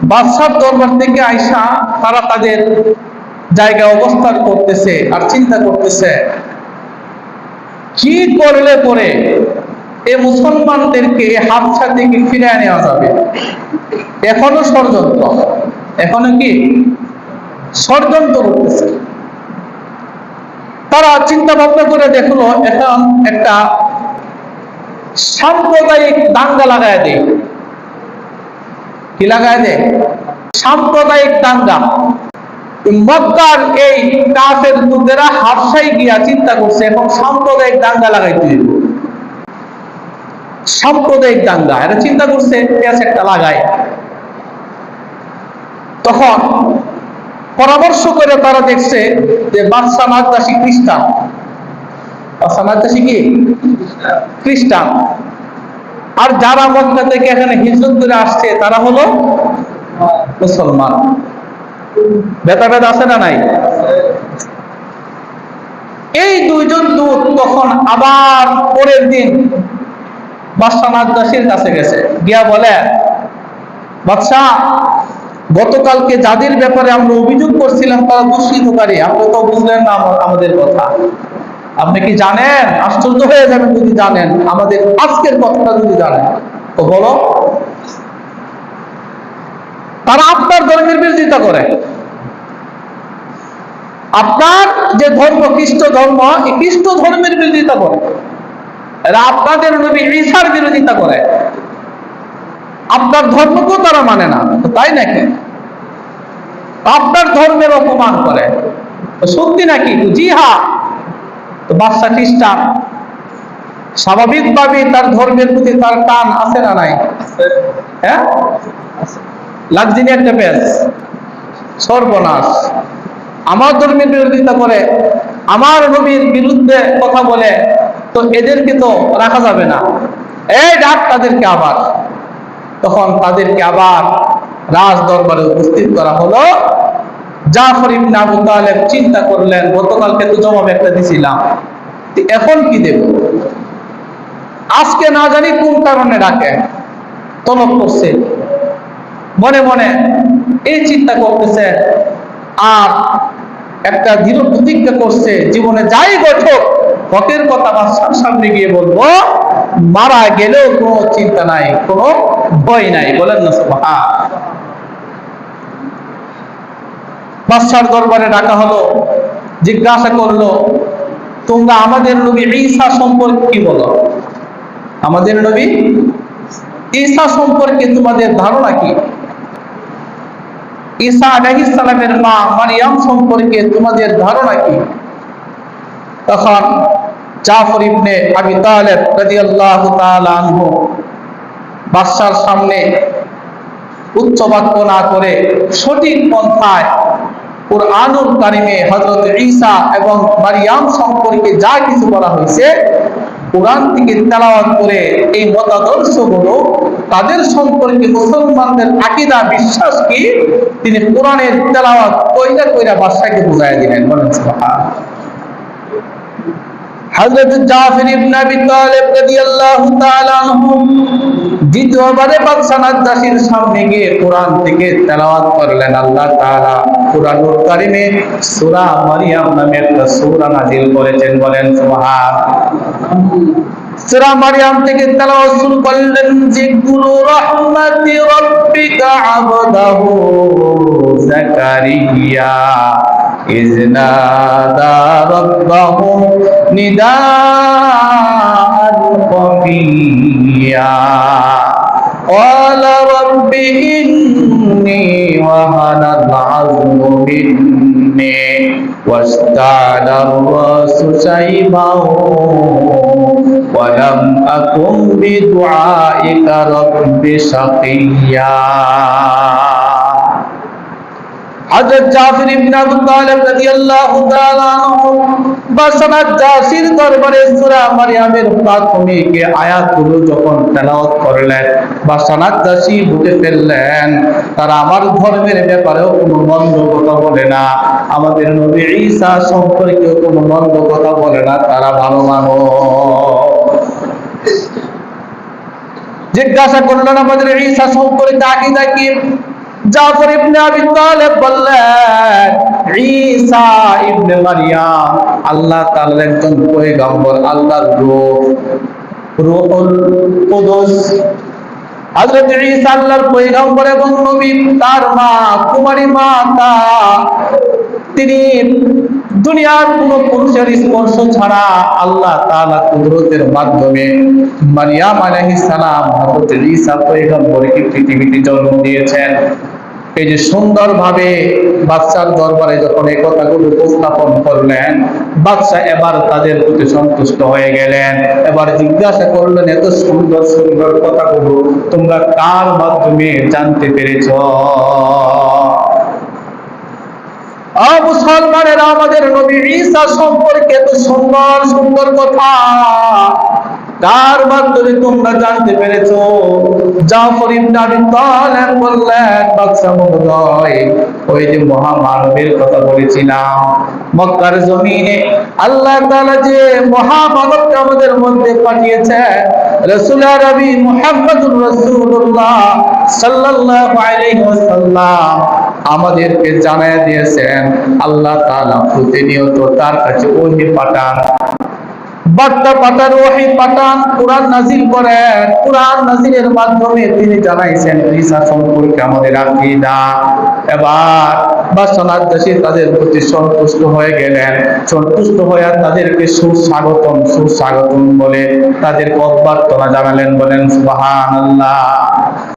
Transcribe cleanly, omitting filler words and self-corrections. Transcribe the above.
বাদশার দরবার থেকে আইসা তারা তাদের জায়গায় অবস্থান করতেছে আর চিন্তা করতেছে কি করলে পরে এই মুসলমানদেরকে হাবশা থেকে ফিরে নেওয়া যাবে। এখনো ষড়যন্ত্র, এখনো কি ষড়যন্ত্র করতেছে। তারা চিন্তা ভাবনা করে দেখলো এখন একটা সাম্প্রদায়িক দাঙ্গা লাগায় দেয়। কি লাগায় দেয়? সাম্প্রদায়িক দাঙ্গা। মক্কার এই কাফের লোকেরা হাবশায় গিয়া চিন্তা করছে এখন সাম্প্রদায়িক দাঙ্গা লাগাইতে দিব। সাম্প্রদায়িক দাঙ্গা এটা চিন্তা করছে, একটা লাগায়। তখন পরামর্শ করে তারা দেখছে যে বাদশা নাজদাসী খ্রিস্টান। বাদশা নাজদাসী কি খ্রিস্টান, আর যারা মক্কা থেকে এখানে হিজরত করে আসছে তারা হলো মুসলমান। ভেদাভেদ আছে না নাই? এই দুইজন দূত তখন আবার পরের দিন বাদশা নাজদাসীর কাছে গেছে, গিয়া বলে বাদশা গতকালকে যাদের ব্যাপারে আমরা অভিযোগ করছিলাম তারা দুষ্কৃতকারী, আপনি তো বুঝলেন না আমাদের কথা। আপনি কি জানেন? আশ্চর্য হয়ে যাবেন যদি জানেন, আমাদের আজকের কথাটা যদি জানেন। তো বলো। তারা আপনার ধর্মের বিরোধিতা করে। আপনার যে ধর্ম খ্রিস্ট ধর্ম, এই খ্রিস্ট ধর্মের বিরোধিতা করে। এরা আপনাদের নবী ঈসার বিরোধিতা করে। আপনার ধর্মকেও তারা মানে না, তাই নাকি? আপনার ধর্মের অপমান করে। সত্যি নাকি? জি হ্যাঁ। তো বাদশা খ্রিস্টান, স্বাভাবিকভাবে তার ধর্মের প্রতি তার টান আছে না নাই? হ্যাঁ, লাগছে না একটা পেজ। সর্বনাশ, আমার ধর্মের বিরোধিতা করে, আমার নবীর বিরুদ্ধে কথা বলে, তো এদেরকে তো রাখা যাবে না। এই ডাক তাদেরকে আবার। তখন তাদেরকে আবার রাজ দরবারে উপস্থিত করা হলো। জাফর ইবনে আবু তালেব চিন্তা করলেন, গতকালকে তো জবাব একটা দিছিলাম, এখন কি দেব? আজকে না জানি কোন কারণে ডাকে, তলব করছে। মনে মনে এই চিন্তা করতেছে আর একটা দৃঢ় প্রতিজ্ঞা করছে, জীবনে যাই ঘটুক হকের কথা বাদশার সামনে গিয়ে বলবো, মারা গেলেও কোনো চিন্তা নাই, কোনো ভয় নাই। বলেন না সুবহান। বাদশার দরবারে ডাকা হলো, জিজ্ঞাসা করলো, তোমরা আমাদের নবী ঈসা সম্পর্কে কি বলো? আমাদের নবী ঈসা সম্পর্কে তোমাদের ধারণা কি? ঈসা আলাইহিস সালামের মা মারিয়াম সম্পর্কে তোমাদের ধারণা কি? তখন জাফর ইবনে আবি তালেব রাদিয়াল্লাহু তাআলা আনহু বাদশার সামনে উচ্চ বাক্য না করে সঠিক পন্থায় কুরআনুল কারীমে হযরত ঈসা এবং মারিয়াম সম্পর্কে যা কিছু বলা হয়েছে কুরআন থেকে তেলাওয়াত করে এই মতাদর্শগুলো, তাদের সম্পর্কে মুসলমানদের আকীদা বিশ্বাস কি, তিনি কুরআনের তেলাওয়াত কইরা কইরা বাদশাকে বুঝায় দিলেন। বলেন সুবহানাল্লাহ। হযরত জাফর ইবনে আবি তালেব রাদিয়াল্লাহু তাআলা আনহু দ্বিতীয়বারে বাদশা নাজদাসীর সামনে গিয়ে কুরআন থেকে তেলাওয়াত করলেন। আল্লাহ তাআলা কুরআনুল কারীমে সূরা মারিয়াম নামে একটা সূরা নাযিল করেছেন। বলেন সুবহানাল্লাহ। সূরা মারিয়াম থেকে তেলাওয়াত শুরু করলেন, যিকরু রাহমাতি রাব্বিকা আবদাহু যাকারিয়া ইয নাদা রাব্বাহু নিদাআন খাফিয়া ক্বালা রাব্বি ইন্নী ওয়াহানাল আযমু মিন্নী ওয়াসতা'আলা আর-রাসু শাইবাও ওয়া লাম আকুম বিদুআইকা রাব্বি শাকিয়্যা। হযরত জাফর ইবনে আবু তালেব রাদিয়াল্লাহু তাআলা আনহু বাদশা নাজদাসীর দরবারে সূরা মারিয়ামের প্রাথমিক আয়াতগুলো যখন তেলাওয়াত করলেন, বাদশা নাজদাসী বুঝে ফেললেন তারা আমার ধর্মের ব্যাপারেও কোনো মন্দ কথা বলে না, আমাদের নবী ঈসা সম্পর্কেও কোনো মন্দ কথা বলে না, তারা ভালো মানুষ। জিজ্ঞাসা করলেন আমাদের ঈসা সম্পর্কে আকীদা কি? জাফর ইবনে আবি তালেব বললেন, ঈসা ইবনে মারইয়াম আল্লাহ তাআলার একজন পয়গম্বর, আল্লাহর রূহুল কুদুস। হযরত ঈসা আল্লাহর পয়গম্বর এবং নবী। তার মা কুমারী মাতা, তিনি দুনিয়ার কোন পুরুষের স্পর্শ ছাড়া আল্লাহ তাআলা কুদরতের মাধ্যমে মারইয়াম আলাইহিস সালাম হযরত ঈসা পয়গম্বরকে পৃথিবীতে জন্ম দিয়েছেন। এই যে সুন্দরভাবে বাদশার দরবারে যখন এই কথাগুলো উপস্থাপন করলেন, বাদশা এবার তাদের প্রতি সন্তুষ্ট হয়ে গেলেন। এবার জিজ্ঞাসা করলেন, এত সুন্দর সুন্দর কথাগুলো তোমরা কার মাধ্যমে জানতে পেরেছ? মুসলমানেরা, আমাদের নবী ঈসা সম্পর্কে এত সুন্দর সুন্দর কথা কার মাধ্যমে তোমরা জানতে পেরেছো? জাফর ইবনে আবি তালেব বললেন, বাদশা মহোদয়, ওই যে মহামানবের কথা বলেছিলাম, মক্কার জমিনে আল্লাহ তাআলা যে মহামানবকে আমাদের মধ্যে পাঠিয়েছেন, রাসূল আরবি মুহাম্মদুর রাসূলুল্লাহ সাল্লাল্লাহু আলাইহি ওয়াসাল্লাম আমাদেরকে জানায় দিয়েছেন আল্লাহ তাআলা প্রতিনিয়ত তার কাছে ওহী পাঠান, বার্তা পাঠান, ওহী পাঠান, কুরআন নাযিল করেন। কুরআন নাযিলের মাধ্যমে তিনি জানাইছেন ঈসা সম্পর্কে আমাদের আকীদা। এবার বাদশাহ তাদের প্রতি সন্তুষ্ট হয়ে গেলেন। সন্তুষ্ট হয়ে তাদেরকে সুস্বাগতম সুস্বাগতম বলে তাদের অভ্যর্থনা জানালেন। বলেন সুবহানাল্লাহ।